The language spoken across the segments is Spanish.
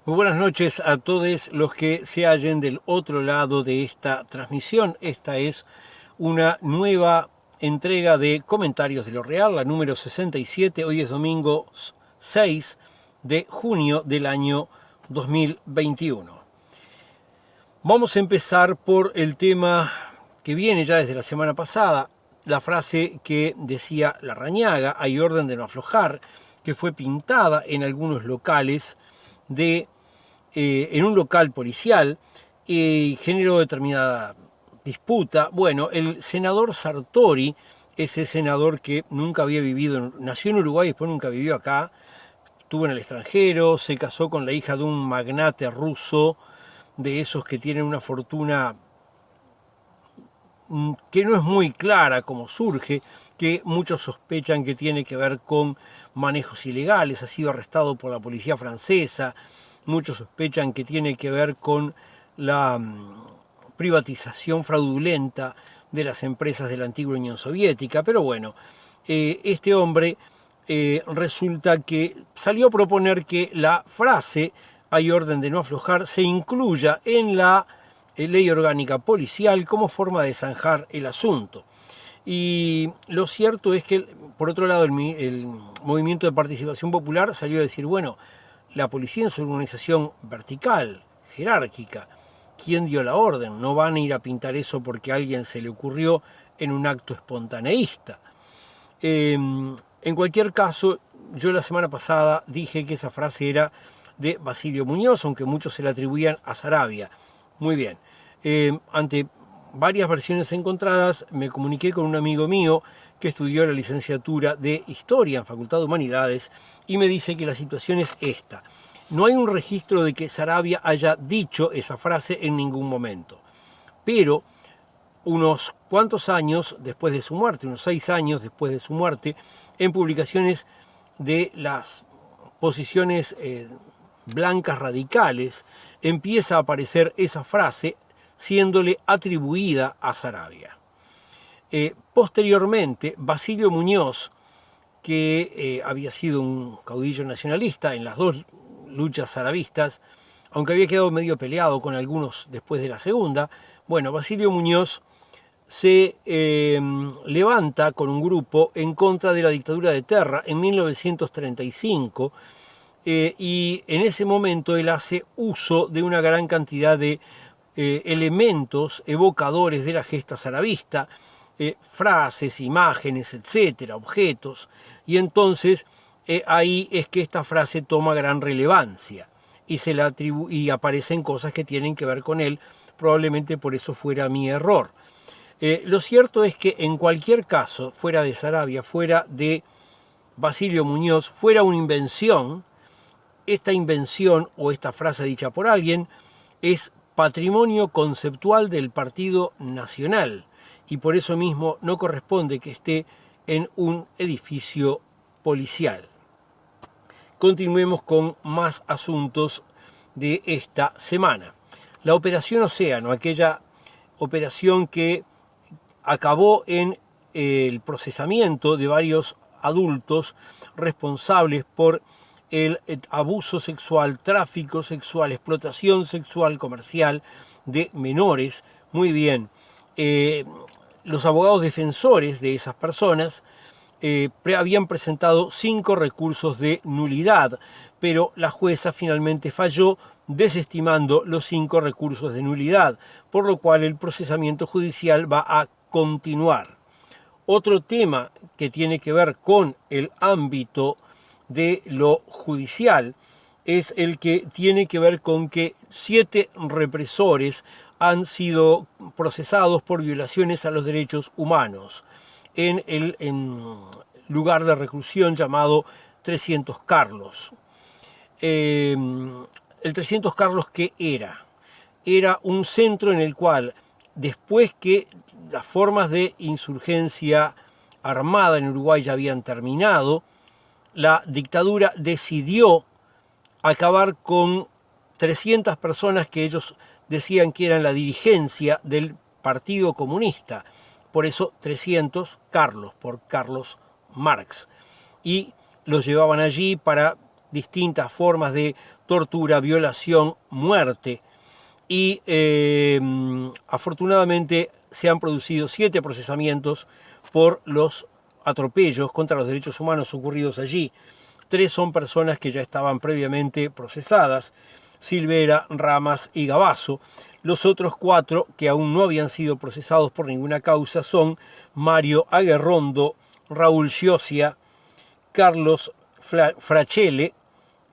Muy buenas noches a todos los que se hallen del otro lado de esta transmisión. Esta es una nueva entrega de Comentarios de lo Real, la número 67. Hoy es domingo 6 de junio del año 2021. Vamos a empezar por el tema que viene ya desde la semana pasada, la frase que decía Larrañaga: hay orden de no aflojar, que fue pintada en algunos locales en un local policial y generó determinada disputa. Bueno, el senador Sartori, ese senador que nunca había vivido, nació en Uruguay y después nunca vivió acá, estuvo en el extranjero, se casó con la hija de un magnate ruso, de esos que tienen una fortuna que no es muy clara cómo surge, que muchos sospechan que tiene que ver con manejos ilegales, ha sido arrestado por la policía francesa, muchos sospechan que tiene que ver con la privatización fraudulenta de las empresas de la antigua Unión Soviética, pero bueno, este hombre resulta que salió a proponer que la frase "hay orden de no aflojar" se incluya en la ley orgánica policial como forma de zanjar el asunto. Y lo cierto es que, por otro lado, el movimiento de participación popular salió a decir, bueno, la policía es una organización vertical, jerárquica. ¿Quién dio la orden? No van a ir a pintar eso porque a alguien se le ocurrió en un acto espontaneísta. En cualquier caso, yo la semana pasada dije que esa frase era de Basilio Muñoz, aunque muchos se la atribuían a Saravia. Muy bien. Ante varias versiones encontradas, me comuniqué con un amigo mío que estudió la licenciatura de Historia en Facultad de Humanidades y me dice que la situación es esta. No hay un registro de que Saravia haya dicho esa frase en ningún momento, pero unos cuantos años después de su muerte, unos 6 años después de su muerte, en publicaciones de las posiciones blancas radicales, empieza a aparecer esa frase siéndole atribuida a Saravia. Posteriormente, Basilio Muñoz, que había sido un caudillo nacionalista en las dos luchas saravistas, aunque había quedado medio peleado con algunos después de la segunda, bueno, Basilio Muñoz se levanta con un grupo en contra de la dictadura de Terra en 1935 y en ese momento él hace uso de una gran cantidad de elementos evocadores de la gesta zaravista, frases, imágenes, etcétera, objetos, y entonces ahí es que esta frase toma gran relevancia y se la y aparecen cosas que tienen que ver con él, probablemente por eso fuera mi error. Lo cierto es que en cualquier caso, fuera de Saravia, fuera de Basilio Muñoz, fuera una invención, esta invención o esta frase dicha por alguien es patrimonio conceptual del Partido Nacional y por eso mismo no corresponde que esté en un edificio policial. Continuemos con más asuntos de esta semana. La Operación Océano, aquella operación que acabó en el procesamiento de varios adultos responsables por el abuso sexual, tráfico sexual, explotación sexual comercial de menores. Muy bien. Los abogados defensores de esas personas habían presentado 5 recursos de nulidad, pero la jueza finalmente falló desestimando los 5 recursos de nulidad, por lo cual el procesamiento judicial va a continuar. Otro tema que tiene que ver con el ámbito de lo judicial es el que tiene que ver con que 7 represores han sido procesados por violaciones a los derechos humanos en el lugar de reclusión llamado 300 Carlos. El 300 Carlos, ¿qué era? Era un centro en el cual, después que las formas de insurgencia armada en Uruguay ya habían terminado, la dictadura decidió acabar con 300 personas que ellos decían que eran la dirigencia del Partido Comunista. Por eso 300 Carlos, por Carlos Marx. Y los llevaban allí para distintas formas de tortura, violación, muerte. Y afortunadamente se han producido 7 procesamientos por los atropellos contra los derechos humanos ocurridos allí. 3 son personas que ya estaban previamente procesadas: Silvera, Ramas y Gabazo. Los otros 4 que aún no habían sido procesados por ninguna causa son Mario Aguerrondo, Raúl Giosia, Carlos Frachele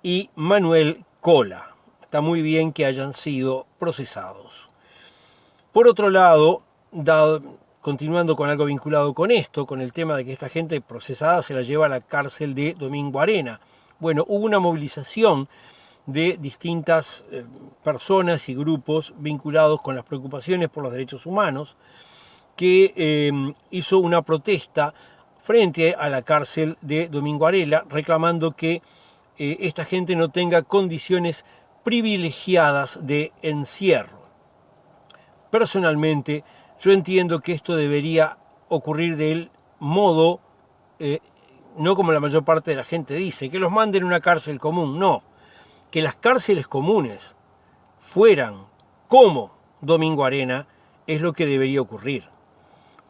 y Manuel Cola. Está muy bien que hayan sido procesados. Por otro lado, continuando con algo vinculado con esto, con el tema de que esta gente procesada se la lleva a la cárcel de Domingo Arena. Bueno, hubo una movilización de distintas personas y grupos vinculados con las preocupaciones por los derechos humanos, que hizo una protesta frente a la cárcel de Domingo Arena, reclamando que esta gente no tenga condiciones privilegiadas de encierro. Personalmente, yo entiendo que esto debería ocurrir del modo, no como la mayor parte de la gente dice, que los manden a una cárcel común. No, que las cárceles comunes fueran como Domingo Arena es lo que debería ocurrir.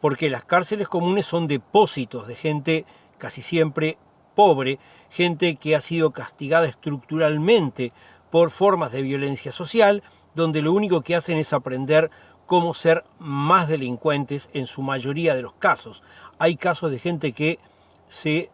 Porque las cárceles comunes son depósitos de gente casi siempre pobre, gente que ha sido castigada estructuralmente por formas de violencia social, donde lo único que hacen es aprender cómo ser más delincuentes en su mayoría de los casos. Hay casos de gente que se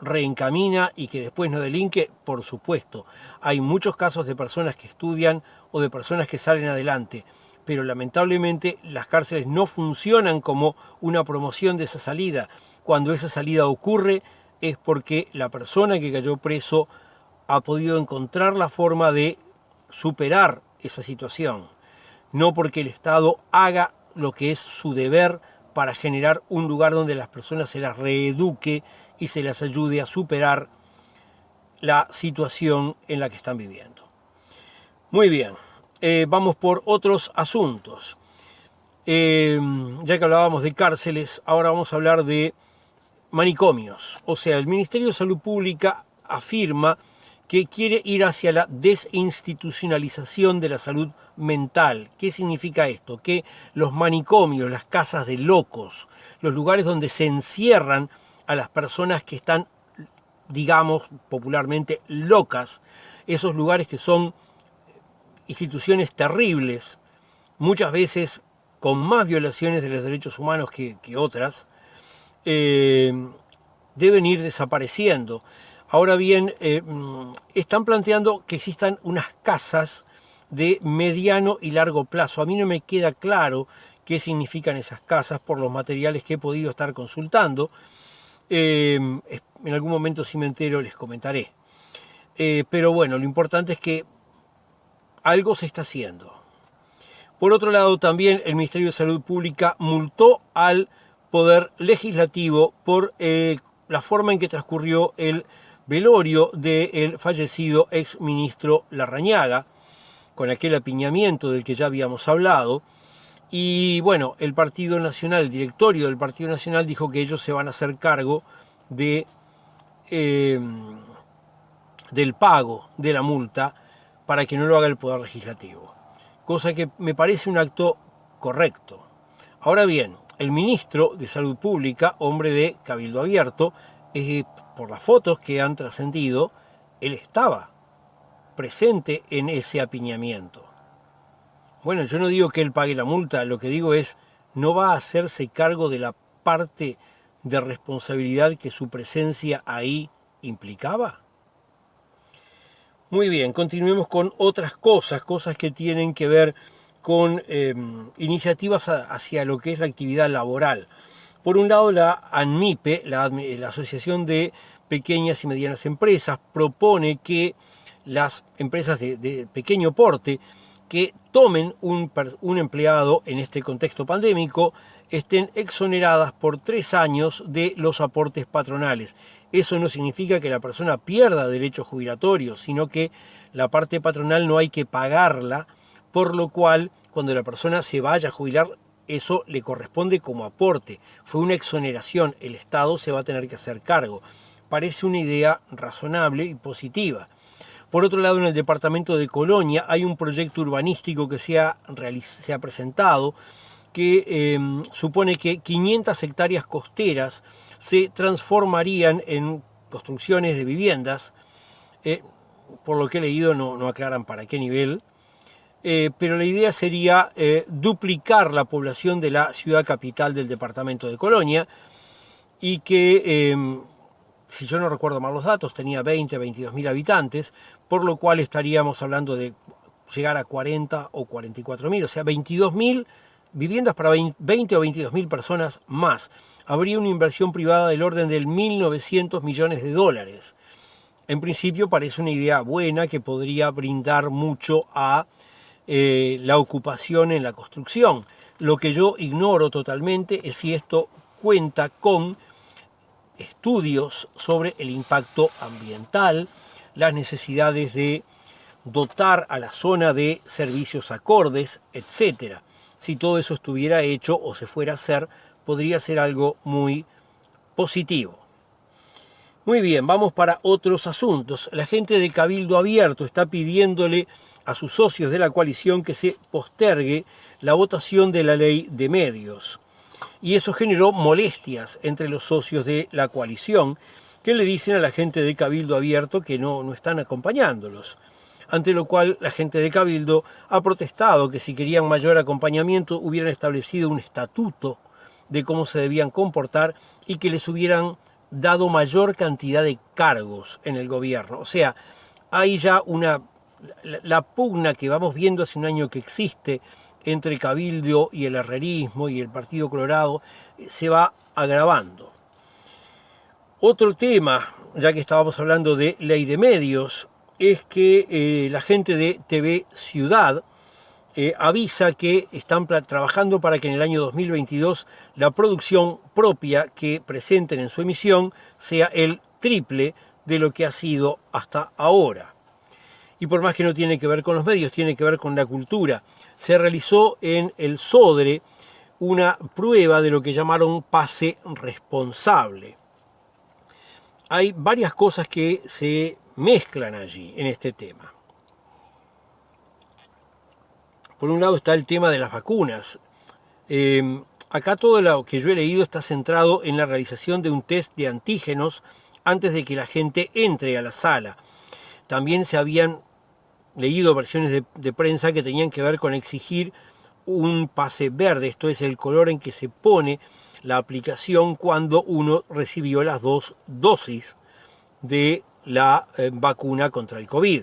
reencamina y que después no delinque, por supuesto. Hay muchos casos de personas que estudian o de personas que salen adelante, pero lamentablemente las cárceles no funcionan como una promoción de esa salida. Cuando esa salida ocurre es porque la persona que cayó preso ha podido encontrar la forma de superar esa situación, no porque el Estado haga lo que es su deber para generar un lugar donde las personas se las reeduque y se las ayude a superar la situación en la que están viviendo. Muy bien, vamos por otros asuntos. Ya que hablábamos de cárceles, ahora vamos a hablar de manicomios. O sea, el Ministerio de Salud Pública afirma que quiere ir hacia la desinstitucionalización de la salud mental. ¿Qué significa esto? Que los manicomios, las casas de locos, los lugares donde se encierran a las personas que están, digamos, popularmente locas, esos lugares que son instituciones terribles, muchas veces con más violaciones de los derechos humanos que otras, deben ir desapareciendo. Ahora bien, están planteando que existan unas casas de mediano y largo plazo. A mí no me queda claro qué significan esas casas por los materiales que he podido estar consultando. En algún momento, si me entero, les comentaré. Pero bueno, lo importante es que algo se está haciendo. Por otro lado, también el Ministerio de Salud Pública multó al Poder Legislativo por la forma en que transcurrió el velorio del fallecido exministro Larrañaga, con aquel apiñamiento del que ya habíamos hablado. Y bueno, el Partido Nacional, el directorio del Partido Nacional dijo que ellos se van a hacer cargo de, del pago de la multa para que no lo haga el Poder Legislativo. Cosa que me parece un acto correcto. Ahora bien, el ministro de Salud Pública, hombre de Cabildo Abierto, por las fotos que han trascendido, él estaba presente en ese apiñamiento. Bueno, yo no digo que él pague la multa, lo que digo es, no va a hacerse cargo de la parte de responsabilidad que su presencia ahí implicaba. Muy bien, continuemos con otras cosas que tienen que ver con iniciativas hacia lo que es la actividad laboral. Por un lado, la ANMIPE, la Asociación de Pequeñas y Medianas Empresas, propone que las empresas de pequeño porte que tomen un empleado en este contexto pandémico estén exoneradas por 3 años de los aportes patronales. Eso no significa que la persona pierda derechos jubilatorios, sino que la parte patronal no hay que pagarla, por lo cual cuando la persona se vaya a jubilar, eso le corresponde como aporte. Fue una exoneración, el Estado se va a tener que hacer cargo. Parece una idea razonable y positiva. Por otro lado, en el departamento de Colonia hay un proyecto urbanístico que se ha presentado que supone que 500 hectáreas costeras se transformarían en construcciones de viviendas. Por lo que he leído no aclaran para qué nivel, pero la idea sería duplicar la población de la ciudad capital del departamento de Colonia y que, si yo no recuerdo mal los datos, tenía 22 mil habitantes, por lo cual estaríamos hablando de llegar a 40 o 44 mil, o sea, 22 mil viviendas para 20 o 22 mil personas más. Habría una inversión privada del orden de 1.900 millones de dólares. En principio parece una idea buena que podría brindar mucho a la ocupación en la construcción. Lo que yo ignoro totalmente es si esto cuenta con estudios sobre el impacto ambiental, las necesidades de dotar a la zona de servicios acordes, etc. Si todo eso estuviera hecho o se fuera a hacer, podría ser algo muy positivo. Muy bien, vamos para otros asuntos. La gente de Cabildo Abierto está pidiéndole a sus socios de la coalición que se postergue la votación de la ley de medios. Y eso generó molestias entre los socios de la coalición, que le dicen a la gente de Cabildo Abierto que no están acompañándolos. Ante lo cual la gente de Cabildo ha protestado que si querían mayor acompañamiento hubieran establecido un estatuto de cómo se debían comportar y que les hubieran dado mayor cantidad de cargos en el gobierno. O sea, hay ya la pugna que vamos viendo hace un año que existe entre Cabildo y el herrerismo y el Partido Colorado se va agravando. Otro tema, ya que estábamos hablando de ley de medios, es que la gente de TV Ciudad avisa que están trabajando para que en el año 2022 la producción propia que presenten en su emisión sea el triple de lo que ha sido hasta ahora. Y por más que no tiene que ver con los medios, tiene que ver con la cultura. Se realizó en el Sodre una prueba de lo que llamaron pase responsable. Hay varias cosas que se mezclan allí en este tema. Por un lado está el tema de las vacunas. Acá todo lo que yo he leído está centrado en la realización de un test de antígenos antes de que la gente entre a la sala. También se habían leído versiones de prensa que tenían que ver con exigir un pase verde, esto es el color en que se pone la aplicación cuando uno recibió las 2 dosis de la vacuna contra el COVID.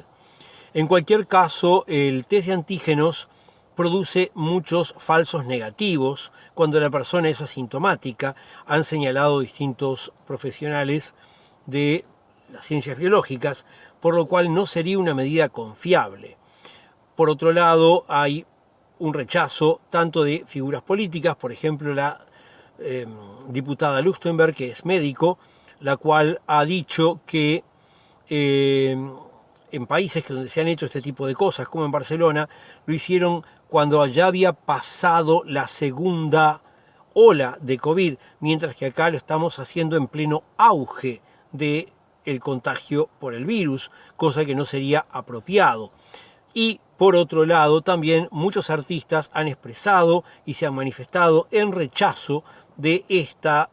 En cualquier caso, el test de antígenos produce muchos falsos negativos cuando la persona es asintomática, han señalado distintos profesionales de las ciencias biológicas, por lo cual no sería una medida confiable. Por otro lado, hay un rechazo tanto de figuras políticas, por ejemplo la diputada Lustenberg, que es médico, la cual ha dicho que en países donde se han hecho este tipo de cosas, como en Barcelona, lo hicieron cuando ya había pasado la segunda ola de COVID, mientras que acá lo estamos haciendo en pleno auge del contagio por el virus, cosa que no sería apropiado. Y por otro lado, también muchos artistas han expresado y se han manifestado en rechazo de esta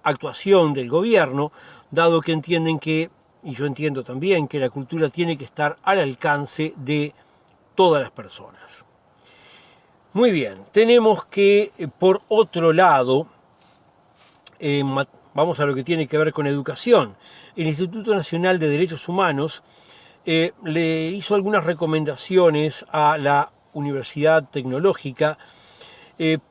actuación del gobierno, dado que entienden que, y yo entiendo también, que la cultura tiene que estar al alcance de todas las personas. Muy bien, tenemos que, por otro lado, vamos a lo que tiene que ver con educación. El Instituto Nacional de Derechos Humanos le hizo algunas recomendaciones a la Universidad Tecnológica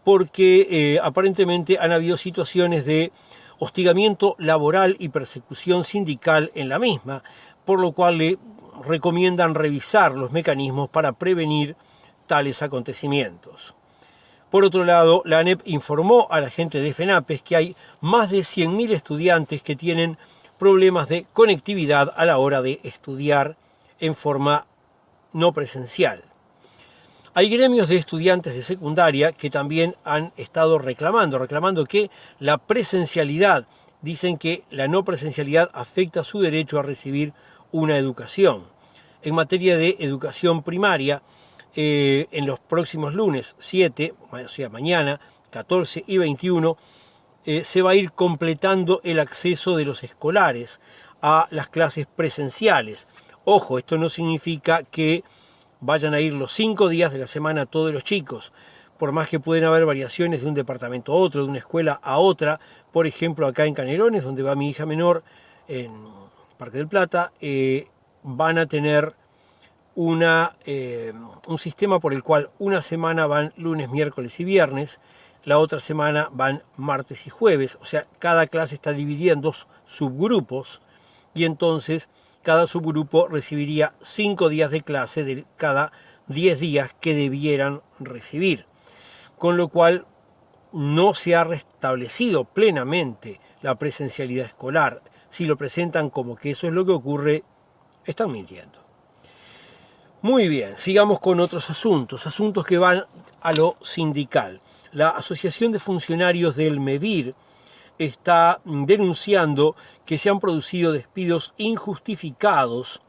porque aparentemente han habido situaciones de hostigamiento laboral y persecución sindical en la misma, por lo cual le recomiendan revisar los mecanismos para prevenir tales acontecimientos. Por otro lado, la ANEP informó a la gente de FENAPES que hay más de 100.000 estudiantes que tienen problemas de conectividad a la hora de estudiar en forma no presencial. Hay gremios de estudiantes de secundaria que también han estado reclamando que la presencialidad, dicen que la no presencialidad afecta su derecho a recibir una educación. En materia de educación primaria, en los próximos lunes 7, o sea, mañana, 14 y 21, se va a ir completando el acceso de los escolares a las clases presenciales. Ojo, esto no significa que vayan a ir los 5 días de la semana todos los chicos, por más que pueden haber variaciones de un departamento a otro, de una escuela a otra. Por ejemplo, acá en Canelones, donde va mi hija menor, en Parque del Plata, van a tener un sistema por el cual una semana van lunes, miércoles y viernes, la otra semana van martes y jueves. O sea, cada clase está dividida en 2 subgrupos y entonces cada subgrupo recibiría 5 días de clase de cada 10 días que debieran recibir. Con lo cual no se ha restablecido plenamente la presencialidad escolar. Si lo presentan como que eso es lo que ocurre, están mintiendo. Muy bien, sigamos con otros asuntos que van a lo sindical. La Asociación de Funcionarios del MEVIR está denunciando que se han producido despidos injustificados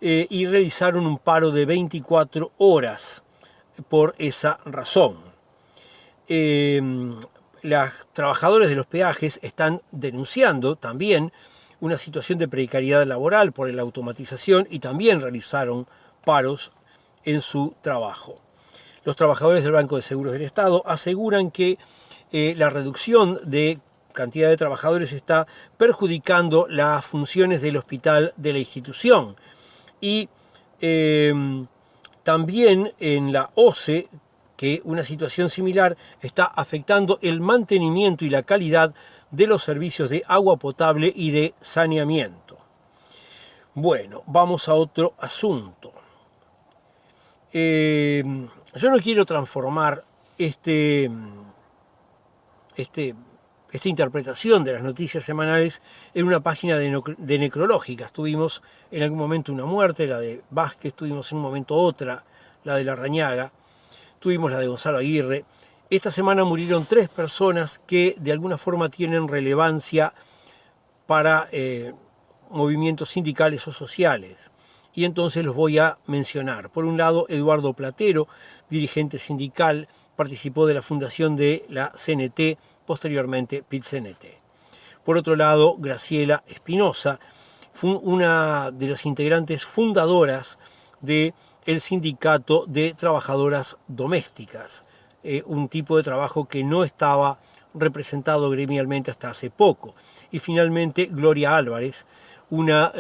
y realizaron un paro de 24 horas por esa razón. Los trabajadores de los peajes están denunciando también una situación de precariedad laboral por la automatización y también realizaron paros en su trabajo. Los trabajadores del Banco de Seguros del Estado aseguran que la reducción de cantidad de trabajadores está perjudicando las funciones del hospital de la institución. Y también en la OCE, que una situación similar está afectando el mantenimiento y la calidad de los servicios de agua potable y de saneamiento. Bueno, vamos a otro asunto. Yo no quiero transformar esta interpretación de las noticias semanales en una página de necrológicas. Tuvimos en algún momento una muerte, la de Vázquez, tuvimos en un momento otra, la de Larrañaga, tuvimos la de Gonzalo Aguirre. Esta semana murieron 3 personas que de alguna forma tienen relevancia para movimientos sindicales o sociales. Y entonces los voy a mencionar. Por un lado, Eduardo Platero, dirigente sindical, participó de la fundación de la CNT, posteriormente PIT-CNT. Por otro lado, Graciela Espinosa, fue una de las integrantes fundadoras del Sindicato de Trabajadoras Domésticas, un tipo de trabajo que no estaba representado gremialmente hasta hace poco. Y finalmente, Gloria Álvarez, una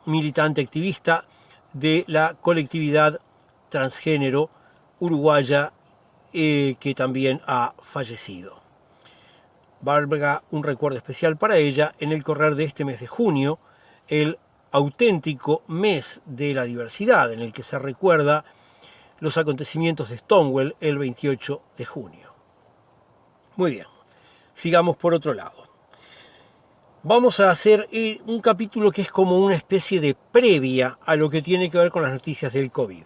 militante activista de la colectividad transgénero uruguaya que también ha fallecido. Valga un recuerdo especial para ella en el correr de este mes de junio, el auténtico mes de la diversidad, en el que se recuerda los acontecimientos de Stonewall el 28 de junio. Muy bien, sigamos por otro lado. Vamos a hacer un capítulo que es como una especie de previa a lo que tiene que ver con las noticias del COVID.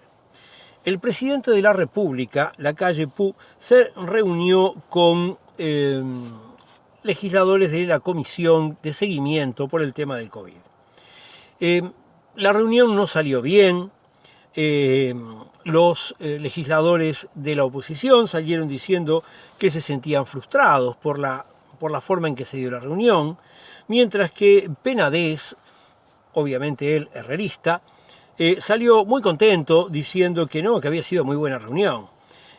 El presidente de la República, Lacalle Pou, se reunió con legisladores de la Comisión de Seguimiento por el tema del COVID. La reunión no salió bien. Los legisladores de la oposición salieron diciendo que se sentían frustrados por la forma en que se dio la reunión, mientras que Penades, obviamente él herrerista, salió muy contento diciendo que no, que había sido muy buena reunión.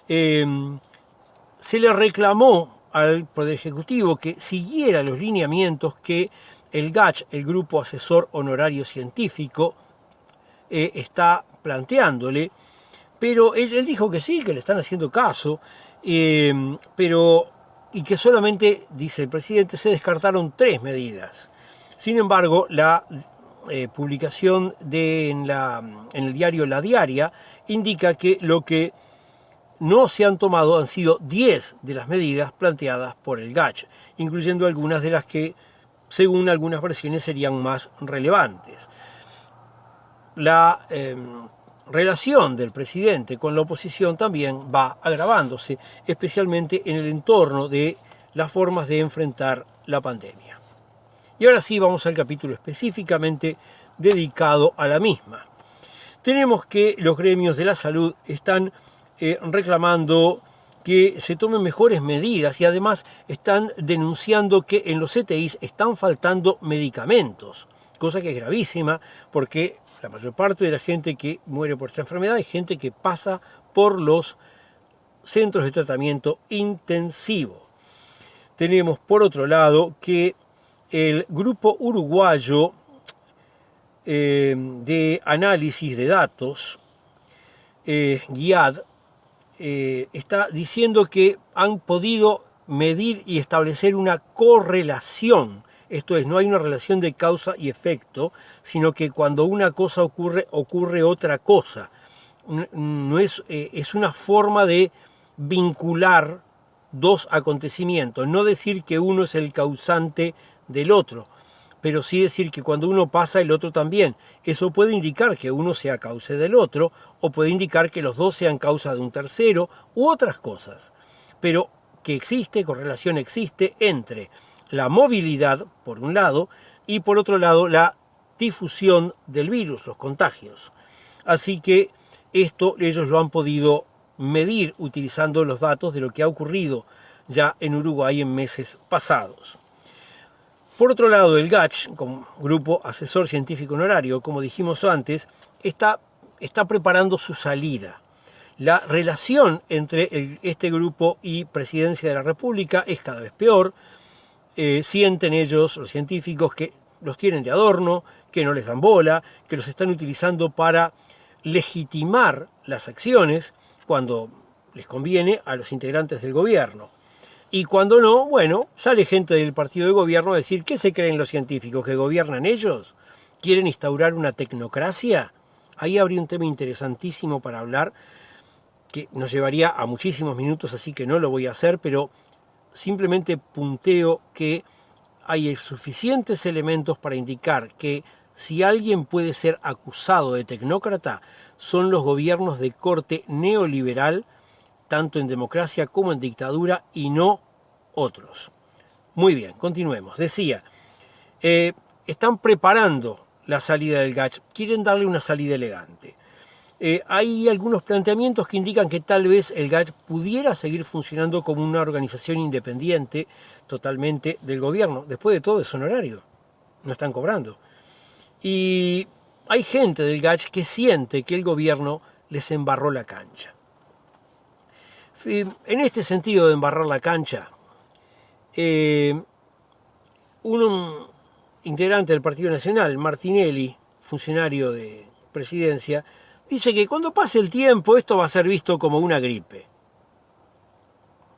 Se le reclamó al Poder Ejecutivo que siguiera los lineamientos que el GACH, el Grupo Asesor Honorario Científico, está planteándole, pero él dijo que sí, que le están haciendo caso, y que solamente, dice el presidente, se descartaron 3 medidas. Sin embargo, la publicación en el diario La Diaria indica que lo que no se han tomado han sido 10 de las medidas planteadas por el GACH, incluyendo algunas de las que, según algunas versiones, serían más relevantes. La relación del presidente con la oposición también va agravándose, especialmente en el entorno de las formas de enfrentar la pandemia. Y ahora sí vamos al capítulo específicamente dedicado a la misma. Tenemos que los gremios de la salud están reclamando que se tomen mejores medidas y además están denunciando que en los CTIs están faltando medicamentos, cosa que es gravísima porque la mayor parte de la gente que muere por esta enfermedad es gente que pasa por los centros de tratamiento intensivo. Tenemos por otro lado que el grupo uruguayo de análisis de datos, GIAD, está diciendo que han podido medir y establecer una correlación. Esto es, no hay una relación de causa y efecto, sino que cuando una cosa ocurre, ocurre otra cosa. No es una forma de vincular dos acontecimientos, no decir que uno es el causante del otro, pero sí decir que cuando uno pasa, el otro también. Eso puede indicar que uno sea causa del otro, o puede indicar que los dos sean causa de un tercero, u otras cosas. Pero que existe, correlación existe entre la movilidad, por un lado, y por otro lado, la difusión del virus, los contagios. Así que esto ellos lo han podido medir utilizando los datos de lo que ha ocurrido ya en Uruguay en meses pasados. Por otro lado, el GACH, como Grupo Asesor Científico Honorario, como dijimos antes, está preparando su salida. La relación entre este grupo y Presidencia de la República es cada vez peor. Sienten ellos, los científicos, que los tienen de adorno, que no les dan bola, que los están utilizando para legitimar las acciones cuando les conviene a los integrantes del gobierno. Y cuando no, bueno, sale gente del partido de gobierno a decir, ¿qué se creen los científicos? ¿Que gobiernan ellos? ¿Quieren instaurar una tecnocracia? Ahí habría un tema interesantísimo para hablar, que nos llevaría a muchísimos minutos, así que no lo voy a hacer, pero simplemente punteo que hay suficientes elementos para indicar que si alguien puede ser acusado de tecnócrata, son los gobiernos de corte neoliberal, tanto en democracia como en dictadura, y no otros. Muy bien, continuemos. Decía, están preparando la salida del GACH, quieren darle una salida elegante. Hay algunos planteamientos que indican que tal vez el GACH pudiera seguir funcionando como una organización independiente totalmente del gobierno. Después de todo es honorario, no están cobrando. Y hay gente del GACH que siente que el gobierno les embarró la cancha. En este sentido de embarrar la cancha, un integrante del Partido Nacional, Martinelli, funcionario de presidencia, dice que cuando pase el tiempo esto va a ser visto como una gripe.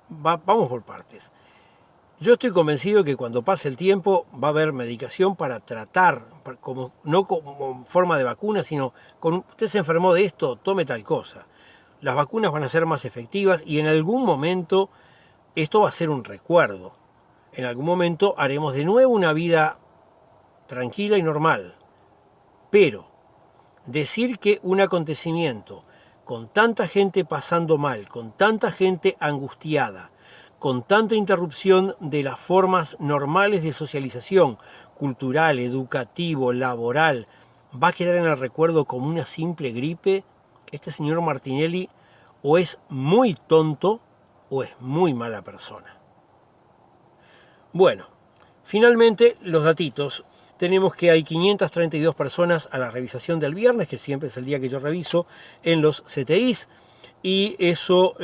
Vamos por partes. Yo estoy convencido que cuando pase el tiempo va a haber medicación para tratar, no como forma de vacuna, sino usted se enfermó de esto, tome tal cosa. Las vacunas van a ser más efectivas y en algún momento esto va a ser un recuerdo. En algún momento haremos de nuevo una vida tranquila y normal. Pero decir que un acontecimiento con tanta gente pasando mal, con tanta gente angustiada, con tanta interrupción de las formas normales de socialización, cultural, educativo, laboral, va a quedar en el recuerdo como una simple gripe, este señor Martinelli o es muy tonto o es muy mala persona. Bueno, finalmente los datitos. Tenemos que hay 532 personas a la revisación del viernes, que siempre es el día que yo reviso, en los CTIs, y eso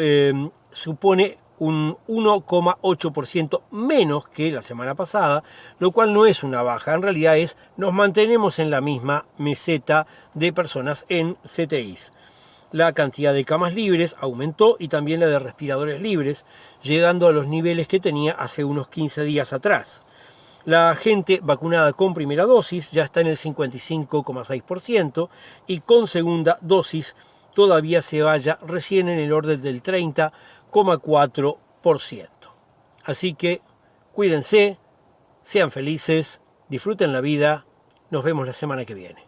supone un 1,8% menos que la semana pasada, lo cual no es una baja, en realidad nos mantenemos en la misma meseta de personas en CTIs. La cantidad de camas libres aumentó y también la de respiradores libres, llegando a los niveles que tenía hace unos 15 días atrás. La gente vacunada con primera dosis ya está en el 55,6% y con segunda dosis todavía se vaya recién en el orden del 30,4%. Así que cuídense, sean felices, disfruten la vida, nos vemos la semana que viene.